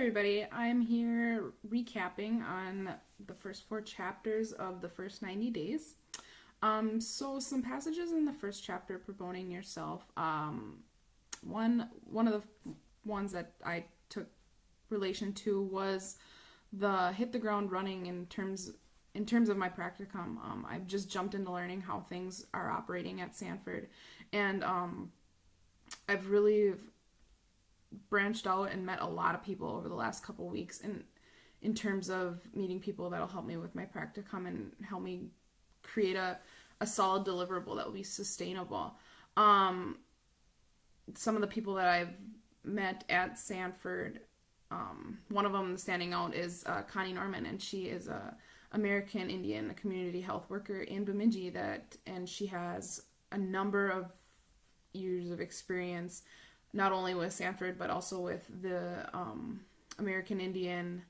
everybody. I'm here recapping on the first 4 chapters of the first 90 days. So some passages in the first chapter, promoting yourself. One of the ones that I took relation to was the hit the ground running in terms of my practicum. I've just jumped into learning how things are operating at Sanford, and I've really branched out and met a lot of people over the last couple weeks in terms of meeting people that'll help me with my practicum and help me create a solid deliverable that will be sustainable. Some of the people that I've met at Sanford, one of them standing out is Connie Norman, and she is a American Indian community health worker in Bemidji, and she has a number of years of experience, not only with Sanford, but also with the American Indian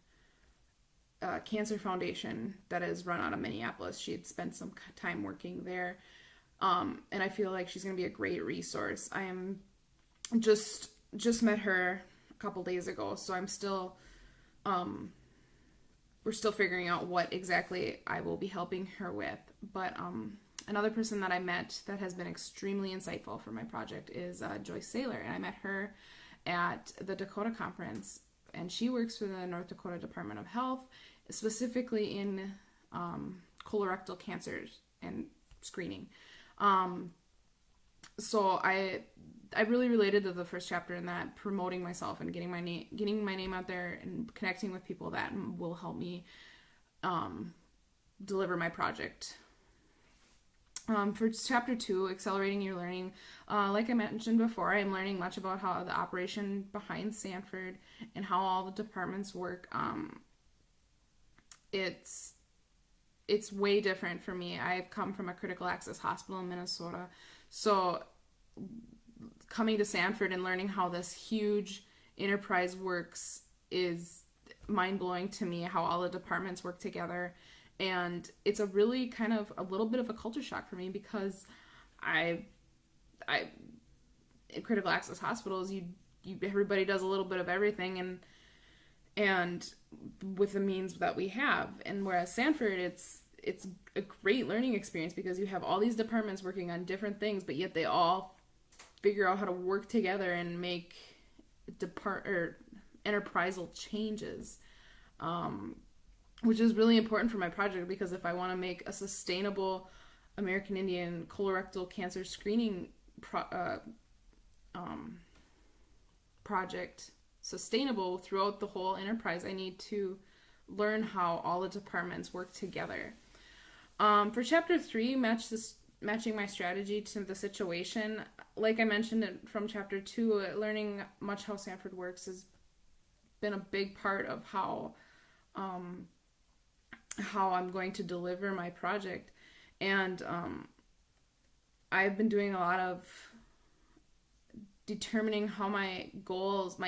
Cancer Foundation that is run out of Minneapolis. She had spent some time working there, and I feel like she's going to be a great resource. I am just met her a couple days ago, so I'm still we're still figuring out what exactly I will be helping her with. But another person that I met that has been extremely insightful for my project is Joyce Saylor, and I met her at the Dakota Conference, and she works for the North Dakota Department of Health, specifically in colorectal cancers and screening. So I really related to the first chapter in that, promoting myself and getting my name out there and connecting with people that will help me deliver my project. For chapter 2, accelerating your learning, like I mentioned before, I am learning much about how the operation behind Sanford and how all the departments work. It's way different for me. I've come from a critical access hospital in Minnesota, so coming to Sanford and learning how this huge enterprise works is mind-blowing to me, how all the departments work together. And it's a really kind of a little bit of a culture shock for me, because I in critical access hospitals, everybody does a little bit of everything, and with the means that we have. And whereas Sanford, it's a great learning experience because you have all these departments working on different things, but yet they all figure out how to work together and make enterprisal changes. Which is really important for my project, because if I want to make a sustainable American Indian colorectal cancer screening project sustainable throughout the whole enterprise, I need to learn how all the departments work together. For chapter 3, matching my strategy to the situation, like I mentioned from chapter 2, learning much how Sanford works has been a big part of how I'm going to deliver my project. And I've been doing a lot of determining how my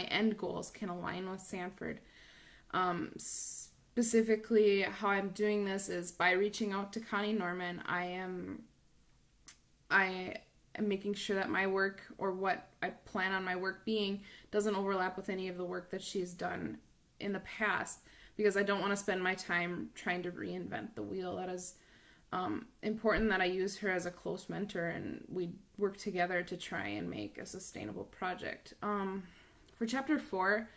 end goals can align with Sanford. Specifically, how I'm doing this is by reaching out to Connie Norman. I am making sure that my work, or what I plan on my work being, doesn't overlap with any of the work that she's done in the past, because I don't want to spend my time trying to reinvent the wheel. That is important that I use her as a close mentor, and we work together to try and make a sustainable project. For chapter 4,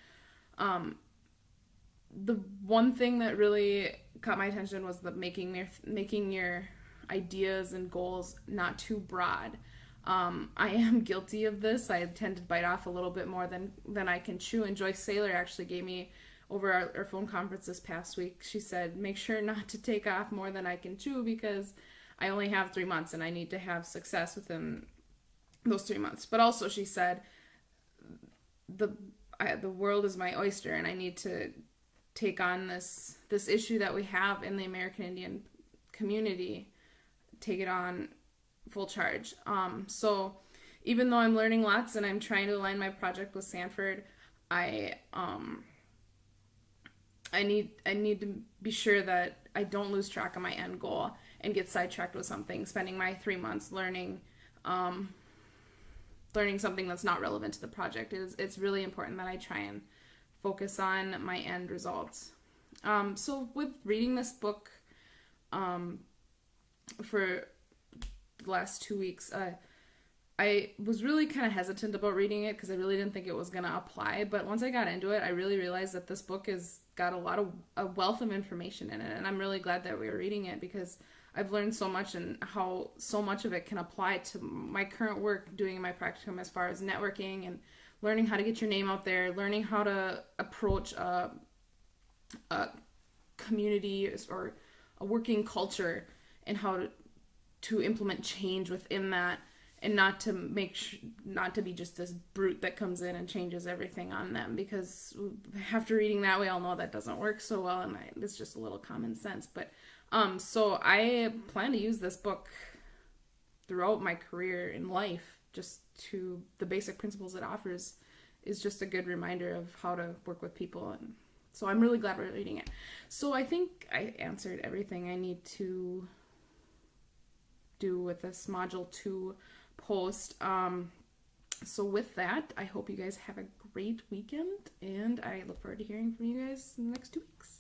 the one thing that really caught my attention was the making your ideas and goals not too broad. I am guilty of this. I tend to bite off a little bit more than I can chew, and Joyce Saylor actually gave me, over our phone conference this past week, she said, make sure not to take off more than I can chew, because I only have 3 months and I need to have success within those 3 months. But also she said, the world is my oyster, and I need to take on this issue that we have in the American Indian community, take it on full charge. So even though I'm learning lots and I'm trying to align my project with Sanford, I need to be sure that I don't lose track of my end goal and get sidetracked with something, spending my 3 months learning something that's not relevant to the project. It's really important that I try and focus on my end results. So with reading this book for the last 2 weeks, I was really kind of hesitant about reading it because I really didn't think it was going to apply. But once I got into it, I really realized that this book has got a wealth of information in it. And I'm really glad that we were reading it because I've learned so much and how so much of it can apply to my current work doing my practicum as far as networking and learning how to get your name out there, learning how to approach a community or a working culture and how to implement change within that, and not to be just this brute that comes in and changes everything on them, because after reading that, we all know that doesn't work so well, and it's just a little common sense. But so I plan to use this book throughout my career in life. Just to the basic principles it offers is just a good reminder of how to work with people, and so I'm really glad we're reading it. So I think I answered everything I need to do with this module 2 post. So with that, I hope you guys have a great weekend, and I look forward to hearing from you guys in the next 2 weeks.